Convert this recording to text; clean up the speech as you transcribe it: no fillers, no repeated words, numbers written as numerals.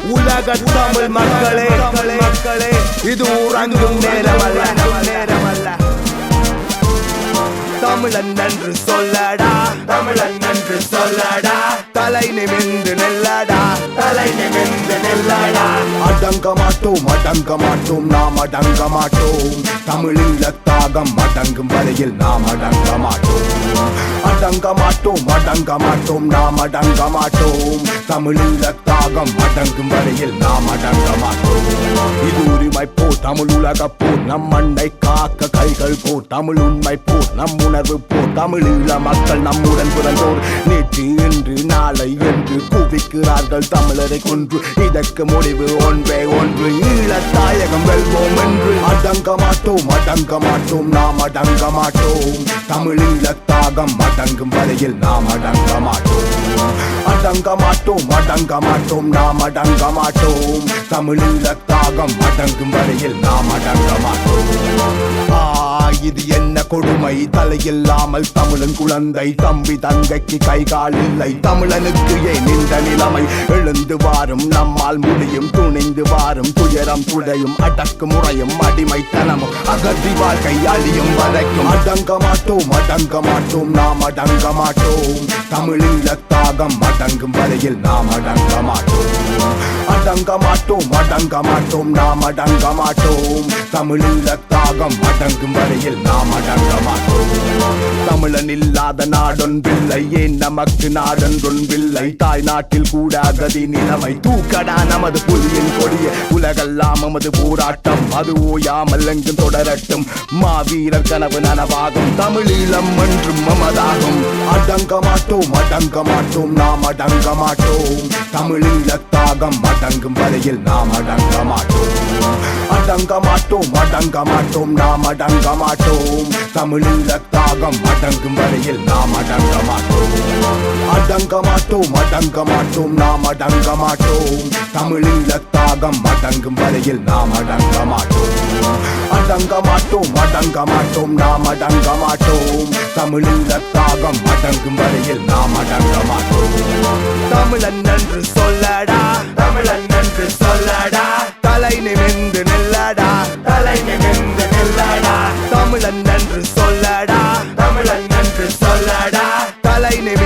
உலக தமிழ் மக்களே இது உறங்கும் நேரமல்ல தமிழன் என்று சொல்லடா தலை நிமிர்ந்து நெல்லடா அடங்க மாட்டோம் நாம் அடங்க மாட்டோம் தமிழீழ தாகம் அடங்கும் வரையில் நாம் அடங்க மாட்டோம் நாம் அடங்க மாட்டோம் தமிழீழ தாகம் அடங்கும் வரையில் நாம் அடங்க மாட்டோம் இது உரிமை போர் தமிழ் உலக போர் நம் மண்ணை காக்க கைகள் போர் தமிழ் உண்மை போர் நம் உணர்வு போர் தமிழீழ மக்கள் நம்முடன் பிறந்தோர் நேற்று இன்று நாளை என்று குவிக்கிறார்கள் தமிழரை கொன்று இதற்கு முடிவு ஒன்றே ஒன்று ஈழத்தாயகம் வெல்வோம் என்று அடங்க மாட்டோம் நாம் அடங்க மாட்டோம் தமிழீழ தாகம் அடங்கும் வரையில் நாம் அடங்க மாட்டோம் நாம் அடங்க மாட்டோம் தமிழீழ தாகம் அடங்கும் வரையில் நாம் அடங்க மாட்டோம் இது என்ன கொடுமை தலையில்லாமல் தமிழன் குழந்தை தம்பி தங்கைக்கு கைகால் இல்லை தமிழனுக்கு ஏன் இந்த நிலைமை எழுந்து வாரும் நம்மால் முடியும் துணிந்து வாரும் துயரம் துடையும் அடக்கு முறையும் அடிமைத்தனமும் அகதி வாழ்க்கை அழியும் வரைக்கும் அடங்க மாட்டோம் நாம் அடங்க மாட்டோம் தமிழீழ தாகம் அடங்கும் வரையில் நாம் அடங்க மாட்டோம் நாம் அடங்க மாட்டோம் தமிழீழ தாகம் அடங்கும் வரையில் நாம் அடங்க மாட்டோம் தமிழன் இல்லாத நாடொன்றில்லை ஏன் நமக்கு நாடொன்றில்லை தாய் நாட்டில் கூட அகதி நிலைமை தூக்கடா நமது புலியின் கொடிய உலகெல்லாம் நமது போராட்டம் அது ஓயாமல் எங்கும் தொடரட்டும் மாவீரர் கனவு நனவாகும் தமிழீழம் என்றும் மமதாகும் அடங்க மாட்டோம் நாம் அடங்க மாட்டோம் தமிழீழ தாகம் அடங்கும் வரையில் நாம் அடங்க மாட்டோம் நாம் அடங்க மாட்டோம் தமிழீழ தாகம் அடங்கும் வரையில் நாம் அடங்க மாட்டோம் நாம் அடங்க மாட்டோம் தமிழீழ தாகம் அடங்கும் வரையில் நாம் அடங்க மாட்டோம் நாம் அடங்க மாட்டோம் தமிழீழ தாகம் அடங்கும் வரையில் நாம் அடங்க மாட்டோம் தமிழன் என்று சொல்லடா தலை நிமிர்ந்து நெல்லடா தமிழன் என்று சொல்லடா தலை நிமிர்ந்து